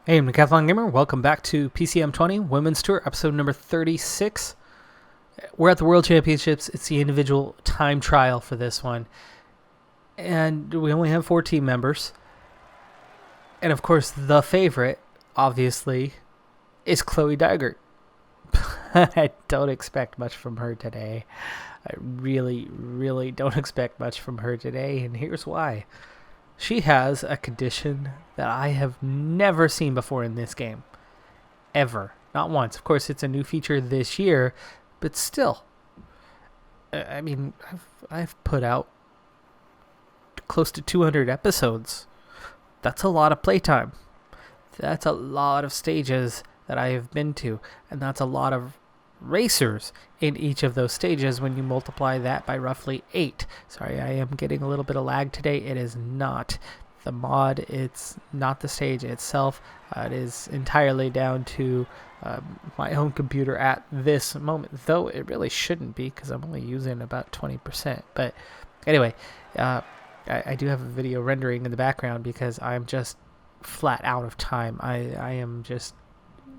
Hey, I'm Decathlon Gamer. Welcome back to PCM20 Women's Tour, episode number 36. We're at the World Championships. It's the individual time trial for this one. And we only have 4 team members. And of course, the favorite, obviously, is Chloe Dygert. I don't expect much from her today. I really don't expect much from her today, and here's why. She has a condition that I have never seen before in this game. Ever. Not once. Of course, it's a new feature this year, but still. I mean, I've put out close to 200 episodes. That's a lot of playtime. That's a lot of stages that I have been to, and that's a lot of racers in each of those stages when you multiply that by roughly 8. Sorry, I am getting a little bit of lag today. It is not the mod, it's not the stage itself. It is entirely down to my own computer at this moment, though it really shouldn't be because I'm only using about 20%. But anyway, I do have a video rendering in the background because I'm just flat out of time. I am just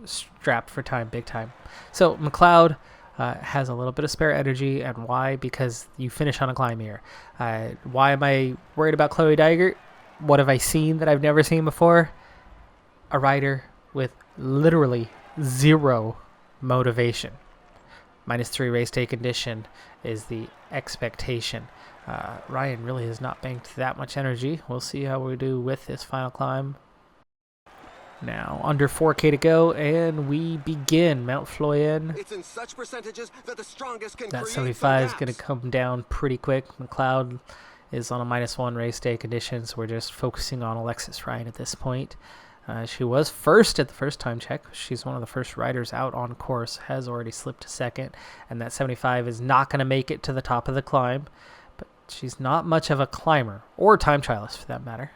strapped for time, big time. So McLeod has a little bit of spare energy, and why? Because you finish on a climb here. Why am I worried about Chloe Dygert? What have I seen that I've never seen before? A rider with literally 0 motivation. -3 race day condition is the expectation. Ryan really has not banked that much energy. We'll see how we do with this final climb. Now, under 4K to go, and we begin Mount Floyen. It's in such percentages that the strongest can That create 75 is some going to gaps. come down pretty quick. McLeod is on a -1 race day condition, so we're just focusing on Alexis Ryan at this point. She was first at the first time check. She's one of the first riders out on course, has already slipped to second, and that 75 is not going to make it to the top of the climb. But she's not much of a climber, or time trialist for that matter.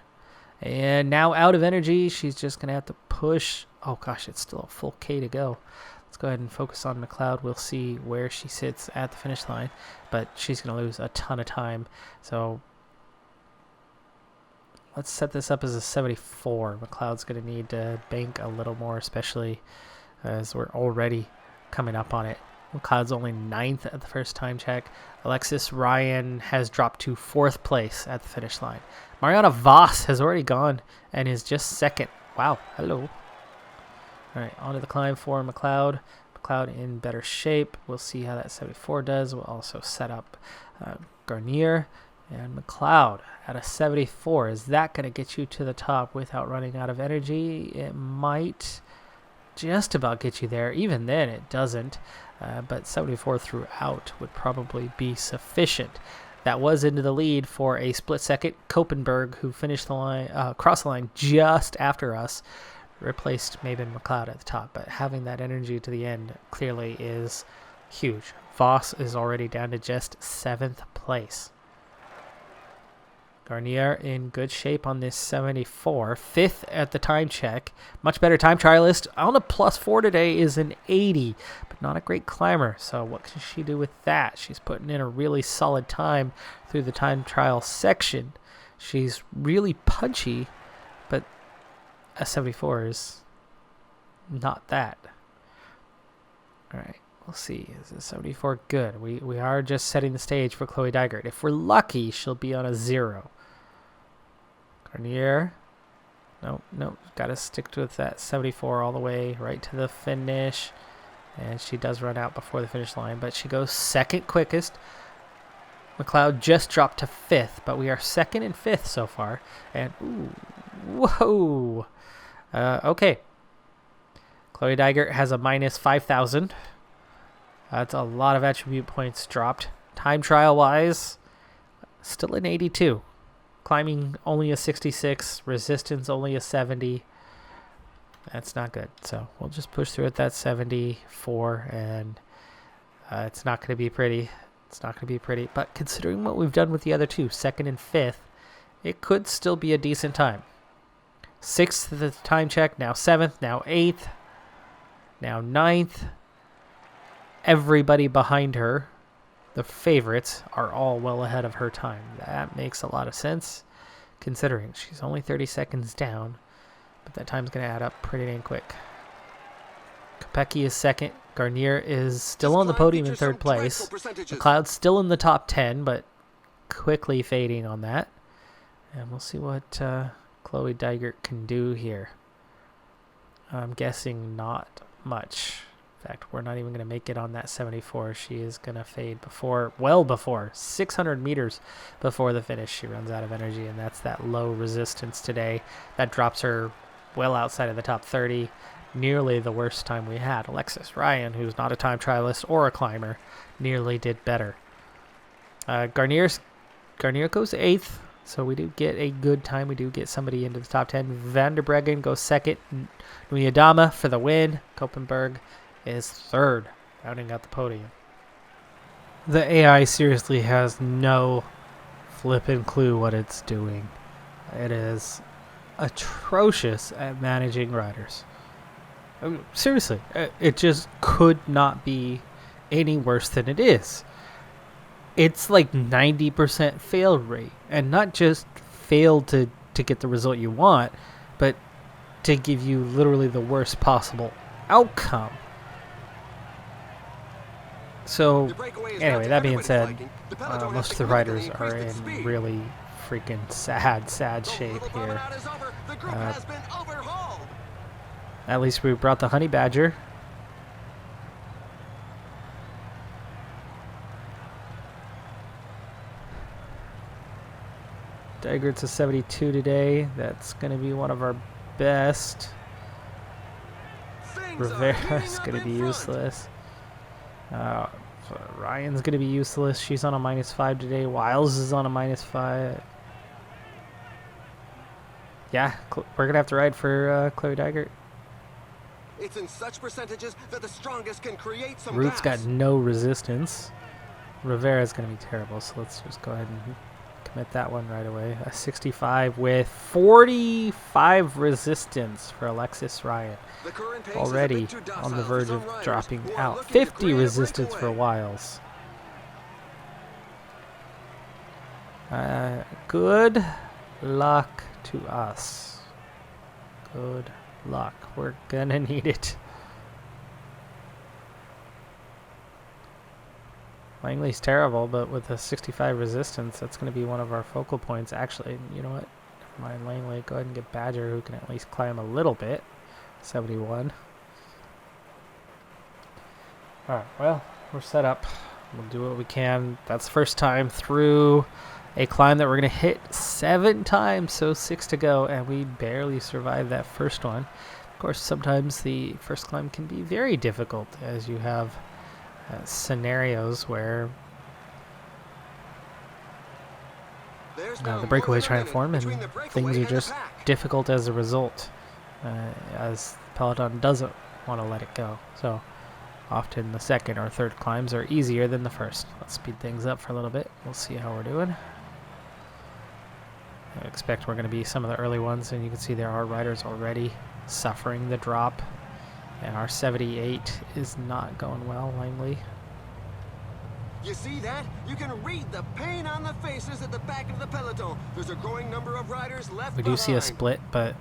And now out of energy, she's just going to have to push. Oh gosh, it's still a full K to go. Let's go ahead and focus on McLeod. We'll see where she sits at the finish line, but she's going to lose a ton of time. So let's set this up as a 74. McLeod's going to need to bank a little more, especially as we're already coming up on it. McLeod's only 9th at the first time check. Alexis Ryan has dropped to 4th place at the finish line. Mariana Voss has already gone and is just 2nd. Wow, hello. All right, on to the climb for McLeod. McLeod in better shape. We'll see how that 74 does. We'll also set up Garnier and McLeod at a 74. Is that going to get you to the top without running out of energy? It might just about get you there. Even then, it doesn't. But 74 throughout would probably be sufficient. That was into the lead for a split second. Koppenberg, who finished the line, cross the line just after us, replaced Maben McLeod at the top. But having that energy to the end clearly is huge. Voss is already down to just 7th place. Garnier in good shape on this 74. 5th at the time check. Much better time trialist. On a +4 today is an 80, but not a great climber. So what can she do with that? She's putting in a really solid time through the time trial section. She's really punchy, but a 74 is not that. All right. We'll see. Is a 74 good? We are just setting the stage for Chloe Dygert. If we're lucky, she'll be on a 0. Garnier. Nope. Got to stick with that 74 all the way right to the finish. And she does run out before the finish line, but she goes 2nd quickest. McLeod just dropped to 5th, but we are 2nd and 5th so far. And, ooh, whoa. Okay. Chloe Dygert has a -5,000. That's a lot of attribute points dropped. Time trial wise, still an 82. Climbing only a 66. Resistance only a 70. That's not good. So we'll just push through at that 74, and it's not going to be pretty. It's not going to be pretty. But considering what we've done with the other two, 2nd and 5th, it could still be a decent time. 6th at the time check, now 7th, now 8th, now 9th. Everybody behind her, the favorites, are all well ahead of her time. That makes a lot of sense, considering she's only 30 seconds down. but that time's going to add up pretty dang quick. Kopecky is second. Garnier is still on the podium in third place. McLeod's still in the top 10, but quickly fading on that. And we'll see what Chloe Dygert can do here. I'm guessing not much. In fact, we're not even going to make it on that 74. She is going to fade well before, 600 meters before the finish. She runs out of energy, and that's that low resistance today. That drops her well outside of the top 30. Nearly the worst time we had. Alexis Ryan, who's not a time trialist or a climber, nearly did better. Garnier goes 8th, so we do get a good time. We do get somebody into the top 10. Van der Breggen goes 2nd. Nuyadama for the win. Koppenberg is 3rd, rounding out the podium. The AI seriously has no flippin' clue what it's doing. It is atrocious at managing riders. Seriously, it just could not be any worse than it is. It's like 90% fail rate, and not just fail to get the result you want, but to give you literally the worst possible outcome. So, anyway, that being said, most of the riders are in really freaking sad shape here. At least we brought the Honey Badger. Dygert's a 72 today. That's going to be one of our best. Rivera's going to be useless. Ryan's going to be useless. She's on a -5 today. Wiles is on a -5. Yeah, we're going to have to ride for Chloe Dygert. It's in such percentages that the strongest can create some Root's gas. got no resistance. Rivera's going to be terrible, so let's just go ahead and commit that one right away. A 65 with 45 resistance for Alexis Ryan. Already on the verge of dropping out. 50 resistance for Wiles. Good luck to us. Good luck. We're gonna need it. Langley's terrible, but with a 65 resistance, that's going to be one of our focal points. Actually, you know what? Never mind Langley. Go ahead and get Badger, who can at least climb a little bit. 71. Alright, well, we're set up. We'll do what we can. That's the first time through a climb that we're going to hit 7 times, so 6 to go, and we barely survived that first one. Of course, sometimes the first climb can be very difficult, as you have scenarios where the breakaway is trying to form and things are just difficult as a result, as Peloton doesn't want to let it go. So often the second or third climbs are easier than the first. Let's speed things up for a little bit. We'll see how we're doing. I expect we're going to be some of the early ones, and you can see there are riders already suffering the drop. And our 78 is not going well, Langley. You see that? You can read the pain on the faces at the back of the peloton. There's a growing number of riders left We do see a split, but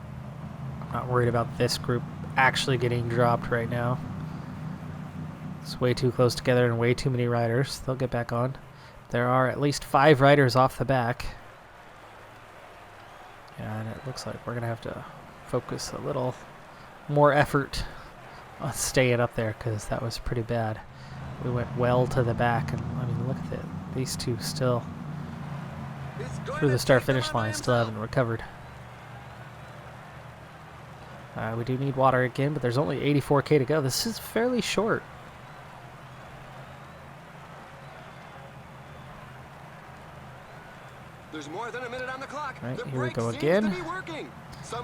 I'm not worried about this group actually getting dropped right now. It's way too close together and way too many riders. They'll get back on. There are at least 5 riders off the back. And it looks like we're going to have to focus a little more effort on staying up there, because that was pretty bad. We went well to the back, and I mean, look at it. These two still through the start-finish line, still haven't recovered. We do need water again, but there's only 84K to go. This is fairly short. There's more than a minute on the clock. Right, here we go again.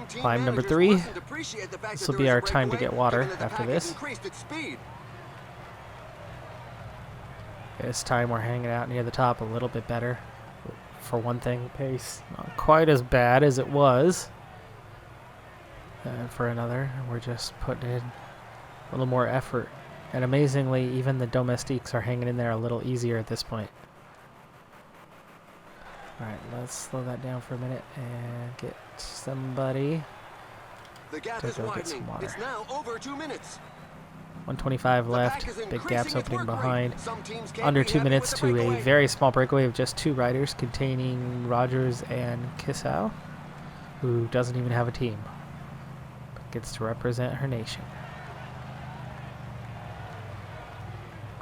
Climb number 3. This will be our time to get water after this. This time we're hanging out near the top a little bit better. For one thing, pace not quite as bad as it was. And for another, we're just putting in a little more effort. And amazingly, even the domestiques are hanging in there a little easier at this point. Alright, let's slow that down for a minute and get somebody The gap to is go get widening. some water. It's now over 2 minutes. 125 The left. pack is Big increasing gaps its opening work rate. behind. Some teams can't Under be 2 happy minutes with the to a breakaway. very small breakaway of just 2 riders containing Rogers and Kissau, who doesn't even have a team, but gets to represent her nation.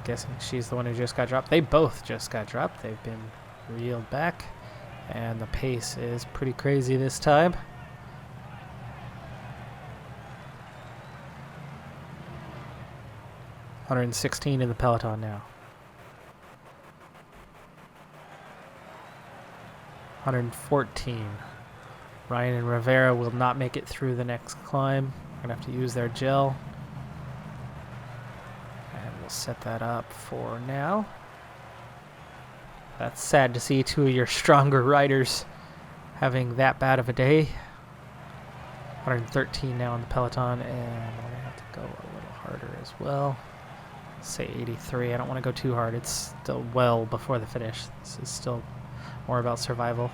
Guessing she's the one who just got dropped. They both just got dropped. They've been reeled back, and the pace is pretty crazy this time. $116 in the peloton now. 114. Ryan and Rivera will not make it through the next climb. We're gonna have to use their gel. And we'll set that up for now. That's sad to see two of your stronger riders having that bad of a day. 113 now in the peloton, and we're gonna have to go a little harder as well. Say 83. I don't want to go too hard. It's still well before the finish. This is still more about survival.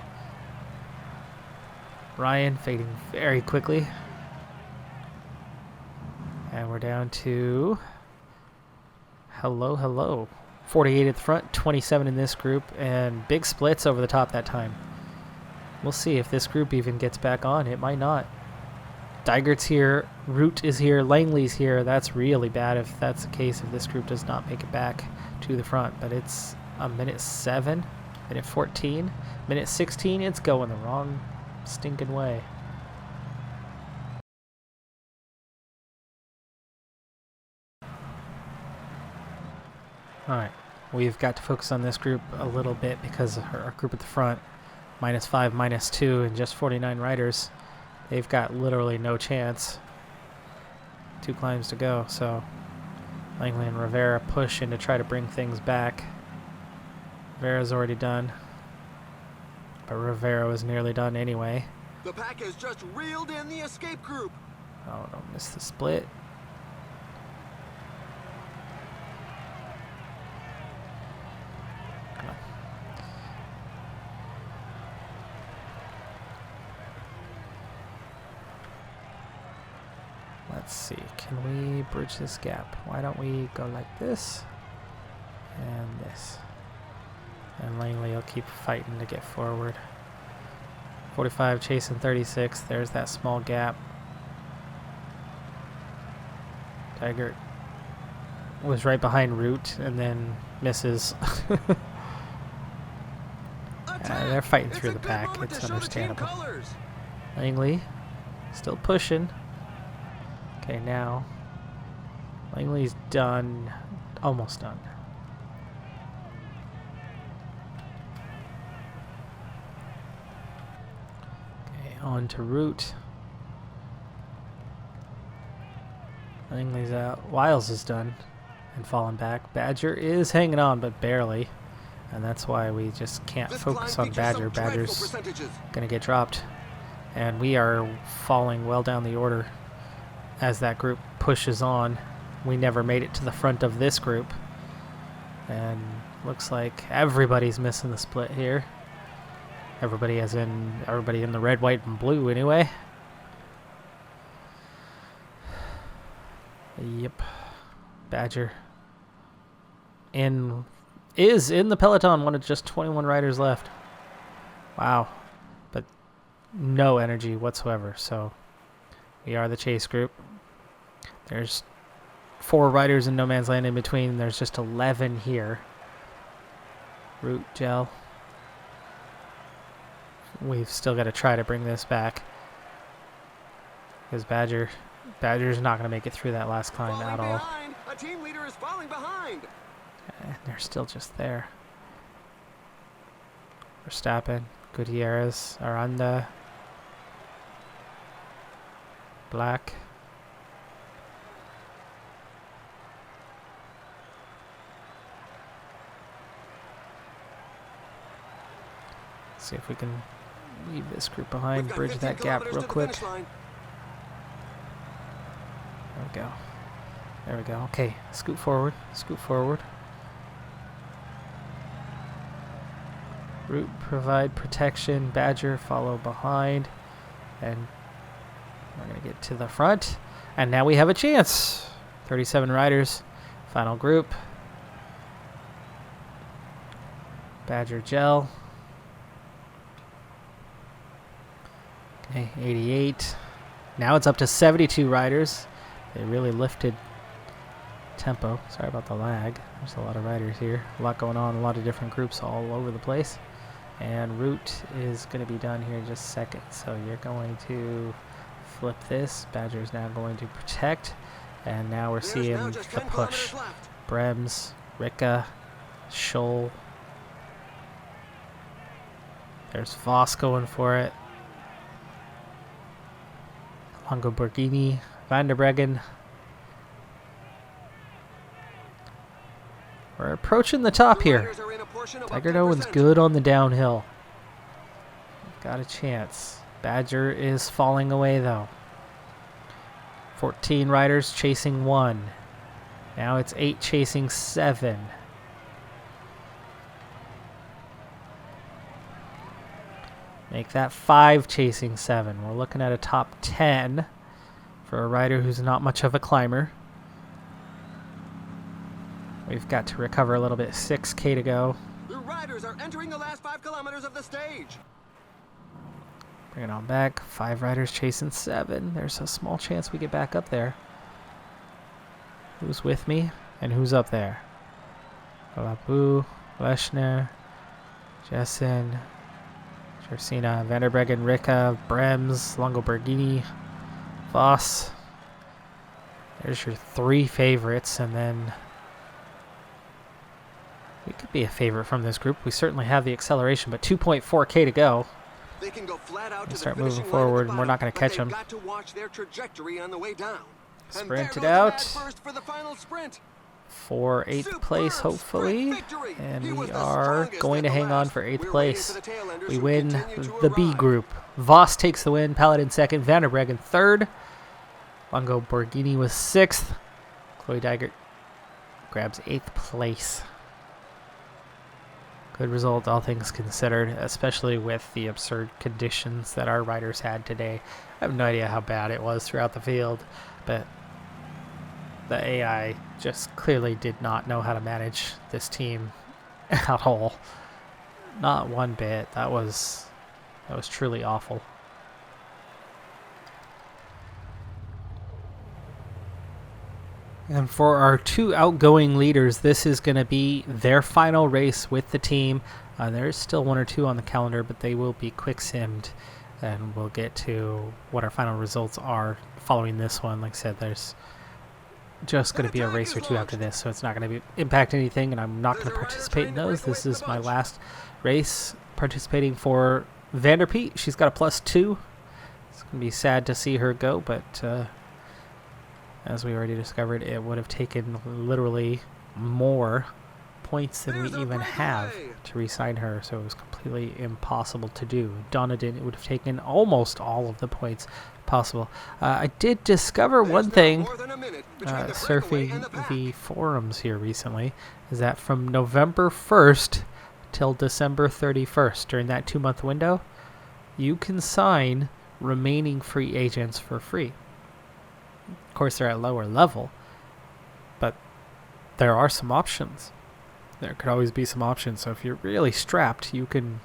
Ryan fading very quickly. And we're down to hello. 48 at the front, 27 in this group, and big splits over the top that time. We'll see if this group even gets back on. It might not. Dygert's here, Root is here, Langley's here. That's really bad if that's the case, if this group does not make it back to the front. But it's a minute 7, minute 14, minute 16. It's going the wrong stinking way. Alright, we've got to focus on this group a little bit because our group at the front, -5, -2, and just 49 riders. They've got literally no chance. 2 climbs to go, so Langley and Rivera push in to try to bring things back. Rivera's already done, but Rivera was nearly done anyway. The pack has just reeled in the escape group. Oh, don't miss the split. Come on. Let's see, can we bridge this gap? Why don't we go like this and this? And Langley will keep fighting to get forward. 45 chasing 36. There's that small gap. Tigert was right behind Root and then misses. They're fighting through the pack. It's understandable. Langley still pushing. Okay, now Langley's done, almost done. Okay, on to Root. Langley's out. Wiles is done and falling back. Badger is hanging on, but barely. And that's why we just can't focus on Badger. Badger's gonna get dropped. And we are falling well down the order as that group pushes on. We never made it to the front of this group. And looks like everybody's missing the split here. Everybody as in everybody in the red, white, and blue anyway. Yep. Badger is in the peloton, one of just 21 riders left. Wow. But no energy whatsoever, so we are the chase group. There's 4 riders in no man's land in between. There's just 11 here. Root, gel. We've still got to try to bring this back, because Badger's not going to make it through that last climb at all. A team leader is falling behind. And they're still just there. Verstappen, Gutierrez, Aranda, Black. See if we can leave this group behind, bridge that gap real quick. There we go. There we go. Okay, scoot forward. Scoot forward. Root provide protection. Badger follow behind. And We're going to get to the front. And now we have a chance. 37 riders. Final group. Badger Gel. Okay, 88. Now it's up to 72 riders. They really lifted tempo. Sorry about the lag. There's a lot of riders here. A lot going on. A lot of different groups all over the place. And route is going to be done here in just a second. So you're going to flip this. Badger is now going to protect. And now we're seeing the push. Brems, Ricka, Scholl. There's Voss going for it. Longoborghini, Van der Breggen. We're approaching the top here. Tigert Owen's good on the downhill. Got a chance. Badger is falling away though. 14 riders chasing 1. Now it's 8 chasing 7. Make that 5 chasing 7. We're looking at a top 10 for a rider who's not much of a climber. We've got to recover a little bit. 6K to go. The riders are entering the last 5 kilometers of the stage. Bring it on back. 5 riders chasing 7. There's a small chance we get back up there. Who's with me? And who's up there? Olapu, Leshner, Jessen, Jersina, Van der Breggen, Ricka, Brems, Longoborghini, Voss. There's your 3 favorites, and then we could be a favorite from this group. We certainly have the acceleration, but 2.4K to go. They can go flat out to start the moving forward, and we're not going to catch them. Got to watch their trajectory on the way down. Sprint it out. For the final sprint. For 8th place, hopefully. And we are going to hang on for 8th place. We win the B group. Voss takes the win. Paladin 2nd. Van der Breggen 3rd. Longoborghini was 6th. Chloe Tigert grabs 8th place. Good result, all things considered, especially with the absurd conditions that our riders had today. I have no idea how bad it was throughout the field, but the AI just clearly did not know how to manage this team at all. Not one bit. That was truly awful. And for our 2 outgoing leaders, this is going to be their final race with the team. There's still 1 or 2 on the calendar, but they will be quick simmed, and we'll get to what our final results are following this one. Like I said, there's just going to be a race or 2 after this, so it's not going to impact anything, and I'm not going to participate in those. This is my last race participating for Vanderpeet. She's got a +2. It's going to be sad to see her go, but as we already discovered, it would have taken literally more points than we even have to re-sign her, so it was completely impossible to do. Donaden, it would have taken almost all of the points possible. I did discover one thing surfing the forums here recently, is that from November 1st till December 31st, during that 2-month window, you can sign remaining free agents for free. Of course, they're at lower level, but there are some options. There could always be some options. So if you're really strapped, you can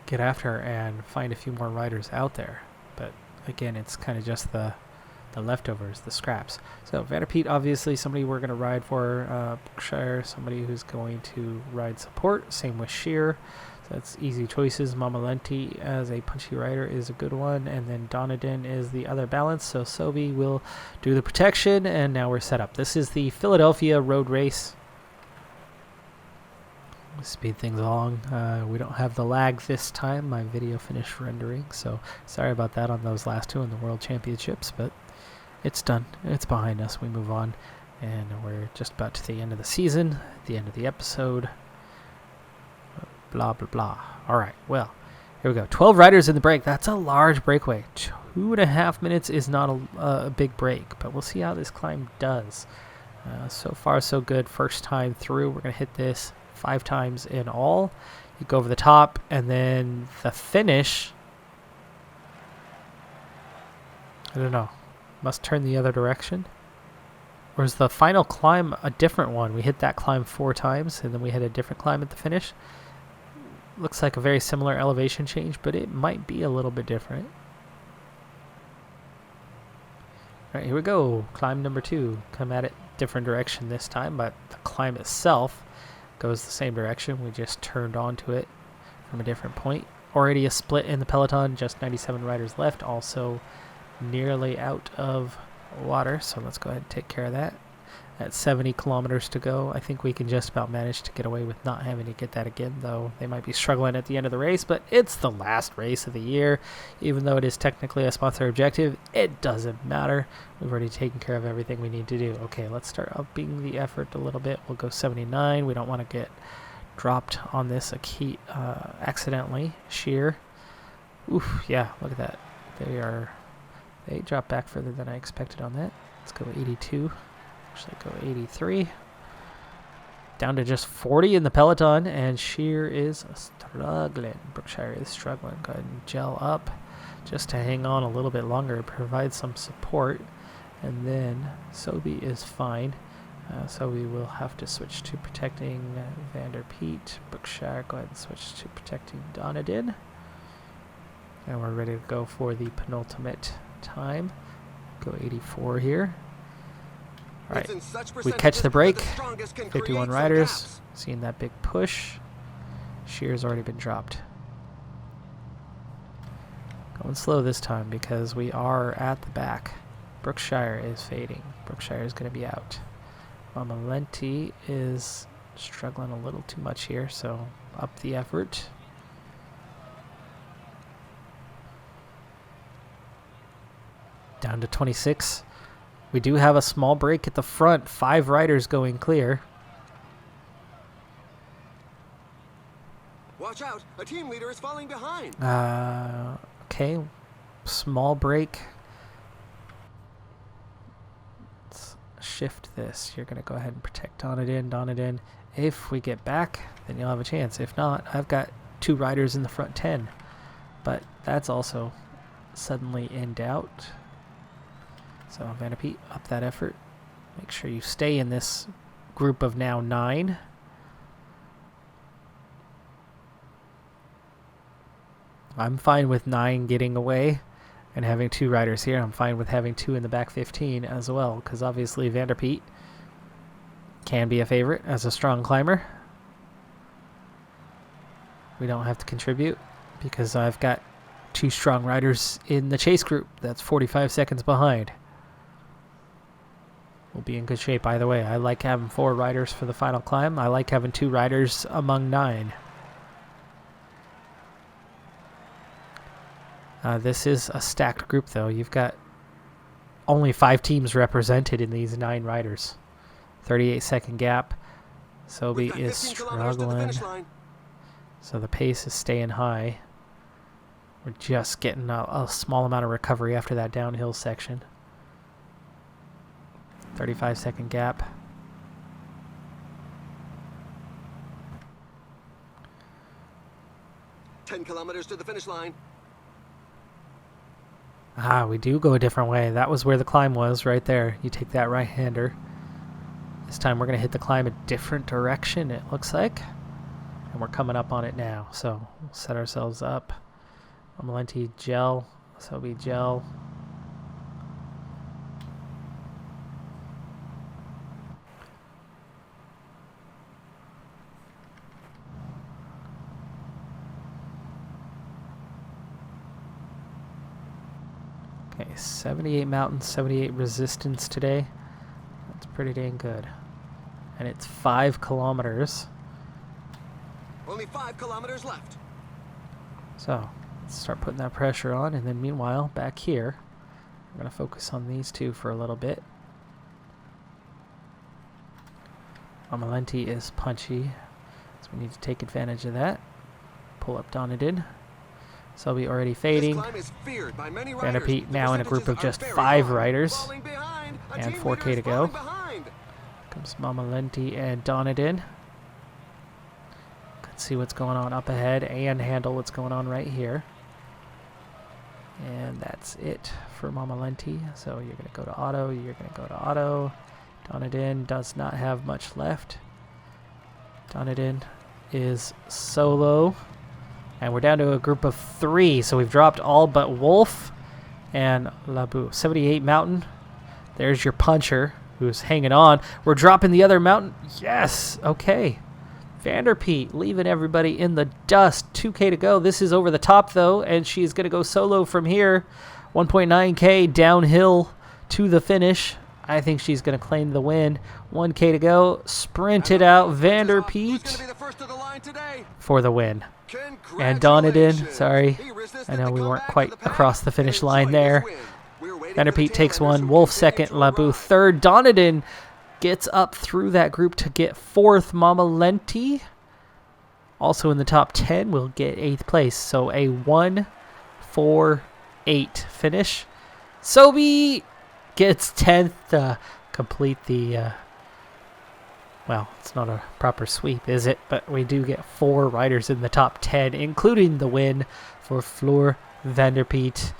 get after and find a few more riders out there. But again, it's kind of just the leftovers, the scraps. So Vanderpeet, obviously somebody we're going to ride for. Brookshire, somebody who's going to ride support. Same with Sheer. That's easy choices. Mamalenti as a punchy rider is a good one, and then Donaden is the other balance. So Sobi will do the protection, and now we're set up. This is the Philadelphia road race. Speed things along. We don't have the lag this time. My video finished rendering, so sorry about that on those last 2 in the World Championships, but it's done. It's behind us. We move on, and we're just about to the end of the season, the end of the episode. Blah, blah, blah. All right, well, here we go. 12 riders in the break. That's a large breakaway. 2.5 minutes is not a big break, but we'll see how this climb does. So far, so good. First time through. We're going to hit this 5 times in all. You go over the top, and then the finish don't know. Must turn the other direction. Or is the final climb a different one? We hit that climb 4 times, and then we hit a different climb at the finish. Looks like a very similar elevation change, but it might be a little bit different. Alright, here we go. Climb number 2. Come at it different direction this time, but the climb itself goes the same direction. We just turned onto it from a different point. Already a split in the peloton, just 97 riders left. Also nearly out of water, so let's go ahead and take care of that. At 70 kilometers to go, I think we can just about manage to get away with not having to get that again, though they might be struggling at the end of the race, but it's the last race of the year. Even though it is technically a sponsor objective, it doesn't matter. We've already taken care of everything we need to do. Okay, let's start upping the effort a little bit. We'll go 79. We don't want to get dropped on this accidentally. Sheer. Oof, yeah, look at that. They dropped back further than I expected on that. Let's go 82. Actually go 83. Down to just 40 in the peloton, and Sheer is struggling. Brookshire is struggling. Go ahead and gel up just to hang on a little bit longer, provide some support. And then Sobe is fine. So we will have to switch to protecting Vanderpeet. Brookshire, go ahead and switch to protecting Donadin. And we're ready to go for the penultimate time. Go 84 here. Alright, we catch the break. 51 riders. Seeing that big push. Sheer's already been dropped. Going slow this time because we are at the back. Brookshire is fading. Brookshire is going to be out. Mamalenti is struggling a little too much here, so up the effort. Down to 26. We do have a small break at the front. 5 riders going clear. Watch out! A team leader is falling behind. Okay. Small break. Let's shift this. You're going to go ahead and protect Donadin. If we get back, then you'll have a chance. If not, I've got 2 riders in the front 10. But that's also suddenly in doubt. So Vanderpeet, up that effort. Make sure you stay in this group of now 9. I'm fine with 9 getting away and having 2 riders here. I'm fine with having 2 in the back 15 as well, because obviously Vanderpeet can be a favorite as a strong climber. We don't have to contribute because I've got 2 strong riders in the chase group. That's 45 seconds behind. We'll be in good shape either way. I like having 4 riders for the final climb. I like having 2 riders among 9. This is a stacked group, though. You've got only 5 teams represented in these 9 riders. 38-second gap. Sobe is struggling. So the pace is staying high. We're just getting a small amount of recovery after that downhill section. 35-second gap. Ten kilometers to the finish line. We do go a different way. That was where the climb was, right there. You take that right-hander. This time we're going to hit the climb a different direction, it looks like. And we're coming up on it now. So we'll set ourselves up. Mamalenti gel. Sobe gel. Okay, 78 mountains, 78 resistance today. That's pretty dang good. And it's 5 kilometers. Only 5 kilometers left. So, let's start putting that pressure on. And then meanwhile, back here, we're going to focus on these 2 for a little bit. Mamalenti is punchy, so we need to take advantage of that. Pull up Donadin. Sobe already fading. Vanderpeet now in a group of just 5 riders. And 4K to go. Comes Mamalenti and Donadin. Let's see what's going on up ahead and handle what's going on right here. And that's it for Mama Lenti. So you're going to go to auto. You're going to go to auto. Donadin does not have much left. Donadin is solo. And we're down to a group of 3. So we've dropped all but Wolf and Labu. 78 Mountain. There's your puncher who's hanging on. We're dropping the other Mountain. Yes. Okay. Vanderpeet leaving everybody in the dust. 2K to go. This is over the top, though, and she's going to go solo from here. 1.9K downhill to the finish. I think she's going to claim the win. 1K to go. Sprinted out Vanderpeet for the win. And Donadin, sorry. I know we weren't quite across the finish line there. Vanderpeet takes one. Wolf second. Labu third. Donadin gets up through that group to get 4th. Mama Lenti, also in the top 10, will get 8th place. So a 1-4-8 finish. Sobi gets 10th to complete the, well, it's not a proper sweep, is it? But we do get 4 riders in the top 10, including the win for Floor Vanderpeet.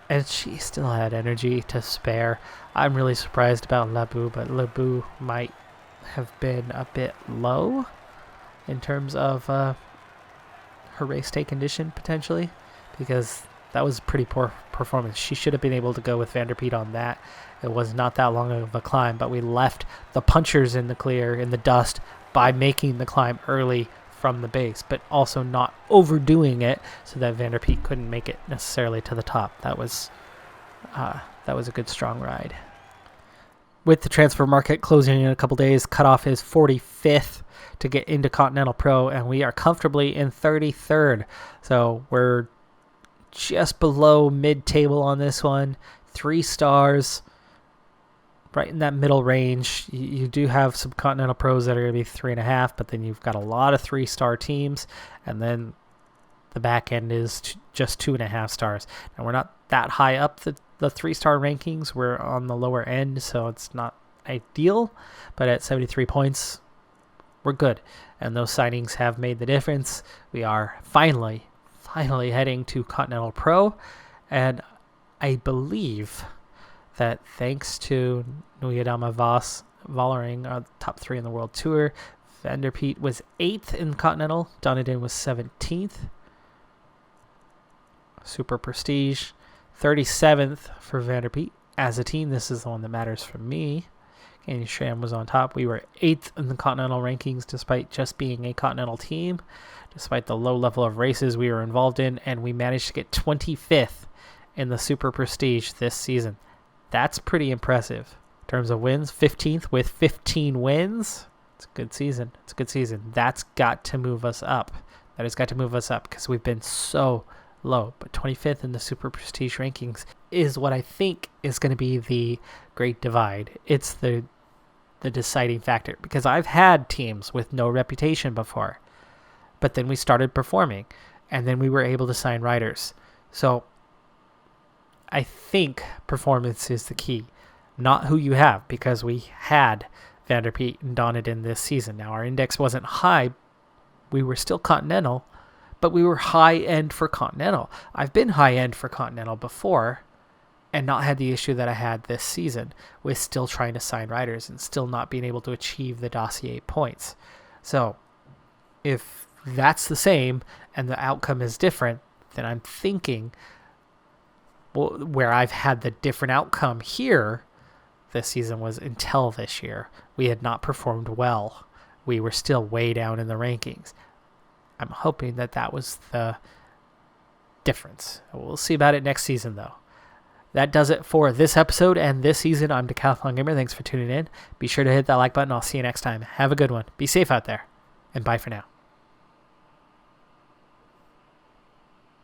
And she still had energy to spare. I'm really surprised about Labu, but Labu might have been a bit low in terms of her race day condition, potentially, because that was a pretty poor performance. She should have been able to go with Vanderpeet on that. It was not that long of a climb, but we left the punchers in the clear, in the dust, by making the climb early from the base, but also not overdoing it so that Vanderpeet couldn't make it necessarily to the top. That was a good, strong ride. With the transfer market closing in a couple days, cutoff is 45th to get into Continental Pro, and we are comfortably in 33rd. So we're just below mid-table on this one. 3 stars, right in that middle range. You do have some Continental Pros that are going to be 3.5, but then you've got a lot of 3-star teams, and then the back end is just 2.5 stars. And we're not that high up the 3-star rankings. We're on the lower end, so it's not ideal, but at 73 points, we're good. And those signings have made the difference. We are finally heading to Continental Pro, and I believe that thanks to Nuyadama Voss Vollering, our top 3 in the World Tour, Vanderpeet was 8th in Continental, Donadin was 17th. Super Prestige, 37th for Vanderpeet. As a team, this is the one that matters for me. Canyon Sham was on top. We were 8th in the Continental rankings despite just being a Continental team, despite the low level of races we were involved in, and we managed to get 25th in the Super Prestige this season. That's pretty impressive. In terms of wins, 15th with 15 wins. It's a good season. It's a good season. That's got to move us up. That has got to move us up because we've been so low. But 25th in the Super Prestige rankings is what I think is going to be the great divide. It's the deciding factor, because I've had teams with no reputation before, but then we started performing, and then we were able to sign riders. So I think performance is the key, not who you have, because we had Vanderpeet and Donadin this season. Now, our index wasn't high. We were still Continental, but we were high-end for Continental. I've been high-end for Continental before and not had the issue that I had this season with still trying to sign riders and still not being able to achieve the dossier points. So if that's the same and the outcome is different, then I'm thinking, well, where I've had the different outcome here this season was until this year. We had not performed well. We were still way down in the rankings. I'm hoping that that was the difference. We'll see about it next season, though. That does it for this episode and this season. I'm Decathlon Gamer. Thanks for tuning in. Be sure to hit that like button. I'll see you next time. Have a good one. Be safe out there. And bye for now.